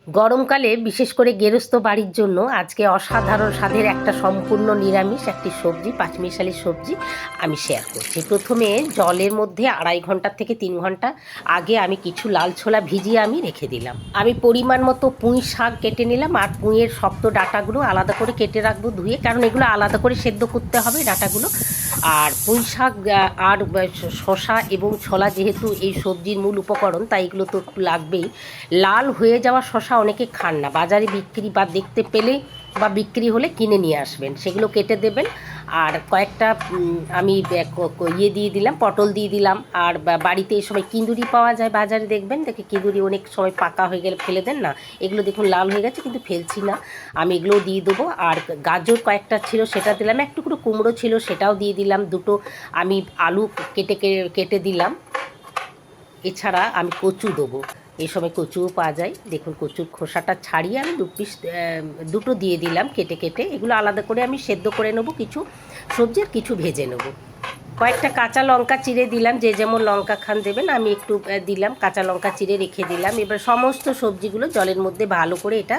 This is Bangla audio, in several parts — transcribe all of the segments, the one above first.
গরমকালে বিশেষ করে গেরস্ত বাড়ির জন্য আজকে অসাধারণ স্বাদের একটা সম্পূর্ণ নিরামিষ একটি সবজি, পাঁচমিশালি সবজি আমি শেয়ার করছি। প্রথমে জলের মধ্যে 2.5 ঘন্টা থেকে 3 ঘন্টা আগে আমি কিছু লাল ছোলা ভিজিয়ে আমি রেখে দিলাম। আমি পরিমাণ মতো পুঁই শাক কেটে নিলাম, আর পুঁইয়ের শক্ত ডাঁটাগুলো আলাদা করে কেটে রাখবো ধুয়ে, কারণ এগুলো আলাদা করে সেদ্ধ করতে হবে ডাঁটাগুলো। আর পুঁই শাক আর শশা এবং ছোলা যেহেতু এই সবজির মূল উপকরণ, তাই এগুলো তো একটু লাগবেই। লাল হয়ে যাওয়া শশা অনেকে খান না, বাজারে বিক্রি বা দেখতে পেলে বা বিক্রি হলে কিনে নিয়ে আসবেন, সেগুলো কেটে দেবেন। আর কয়েকটা আমি ইয়ে দিয়ে দিলাম, পটল দিয়ে দিলাম। আর বাড়িতে এই সময় কিঁদুরি পাওয়া যায় বাজারে, দেখবেন দেখে কিঁদুরি অনেক সময় পাকা হয়ে গেলে ফেলে দেন না, এগুলো দেখুন লাল হয়ে গেছে কিন্তু ফেলছি না, আমি এগুলোও দিয়ে দেবো। আর গাজর কয়েকটা ছিল সেটা দিলাম, এক টুকরো কুমড়ো ছিল সেটাও দিয়ে দিলাম, দুটো আমি আলু কেটে কেটে দিলাম। এছাড়া আমি কচু দেবো, এই সময় কচুও পাওয়া যায়, দেখুন কচুর খোসাটা ছাড়িয়ে আমি দুটো দিয়ে দিলাম কেটে কেটে। এগুলো আলাদা করে আমি সেদ্ধ করে নেবো, কিছু সবজি আর কিছু ভেজে নেবো। কয়েকটা কাঁচা লঙ্কা চিড়ে দিলাম, যে যেমন লঙ্কা খান দেবেন, আমি একটু দিলাম কাঁচা লঙ্কা চিড়ে রেখে দিলাম। এবার সমস্ত সবজিগুলো জলের মধ্যে ভালো করে এটা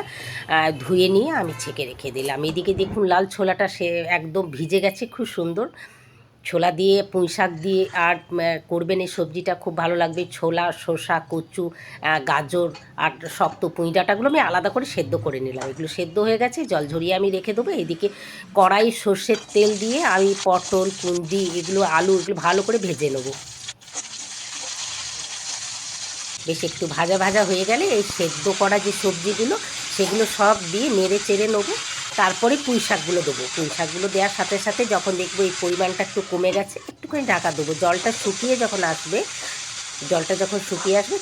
ধুয়ে নিয়ে আমি ছেঁকে রেখে দিলাম। এদিকে দেখুন লাল ছোলাটা সে একদম ভিজে গেছে, খুব সুন্দর। ছোলা দিয়ে পুঁই শাক দিয়ে আর করবেন এই সবজিটা, খুব ভালো লাগবে। ছোলা, শসা, কচু, গাজর আর শক্ত পুঁই ডাঁটাগুলো আমি আলাদা করে সেদ্ধ করে নিলাম। এগুলো সেদ্ধ হয়ে গেছে, জল ঝরিয়ে আমি রেখে দেবো। এদিকে কড়াই সর্ষের তেল দিয়ে আমি পটল, কুঁদরি, এগুলো আলু, এগুলো ভালো করে ভেজে নেবো। বেশ একটু ভাজা ভাজা হয়ে গেলে এই সেদ্ধ করা যে সবজিগুলো সেগুলো সব দিয়ে নেড়ে চেড়ে নেবো। তারপরে পুঁই শাকগুলো দেবো। পুঁই শাকগুলো দেওয়ার সাথে সাথে যখন দেখবো এই পরিমাণটা একটু কমে গেছে, একটুখানি ঢাকা দেবো। জলটা শুকিয়ে যখন আসবে,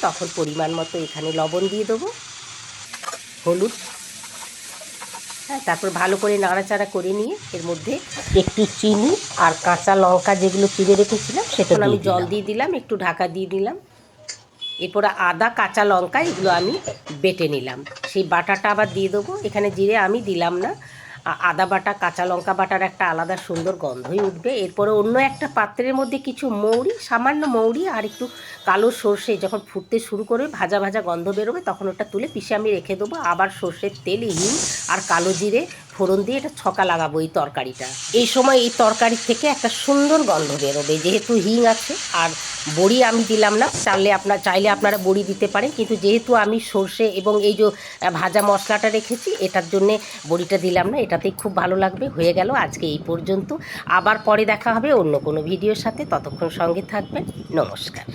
তখন পরিমাণ মতো এখানে লবণ দিয়ে দেবো, হলুদ, হ্যাঁ, তারপর ভালো করে নাড়াচাড়া করে নিয়ে এর মধ্যে একটু চিনি আর কাঁচা লঙ্কা যেগুলো চিড়ে রেখেছিলাম সেটা আমি জল দিয়ে দিলাম, একটু ঢাকা দিয়ে দিলাম। এরপরে আদা, কাঁচা লঙ্কা এগুলো আমি বেটে নিলাম, সেই বাটাটা আবার দিয়ে দেবো। এখানে জিরে আমি দিলাম না, আদা বাটা, কাঁচা লঙ্কা বাটার একটা আলাদা সুন্দর গন্ধই উঠবে। এরপরে অন্য একটা পাত্রের মধ্যে কিছু মৌরি, সামান্য মৌরি আর একটু কালো সর্ষে যখন ফুটতে শুরু করবে, ভাজা ভাজা গন্ধ বেরোবে, তখন ওটা তুলে পিষে আমি রেখে দেবো। আবার সর্ষের তেল, হিং আর কালো জিরে ফোড়ন দিয়ে এটা ছকা লাগাবো এই তরকারিটা। এই সময় এই তরকারি থেকে একটা সুন্দর গন্ধ বেরোবে, যেহেতু হিং আছে। আর বড়ি আমি দিলাম না, চাইলে আপনারা বড়ি দিতে পারেন, কিন্তু যেহেতু আমি সর্ষে এবং এই যে ভাজা মশলাটা রেখেছি, এটার জন্যে বড়িটা দিলাম না, এটাতেই খুব ভালো লাগবে। হয়ে গেল আজকে এই পর্যন্ত, আবার পরে দেখা হবে অন্য কোনো ভিডিওর সাথে, ততক্ষণ সঙ্গে থাকবেন। নমস্কার।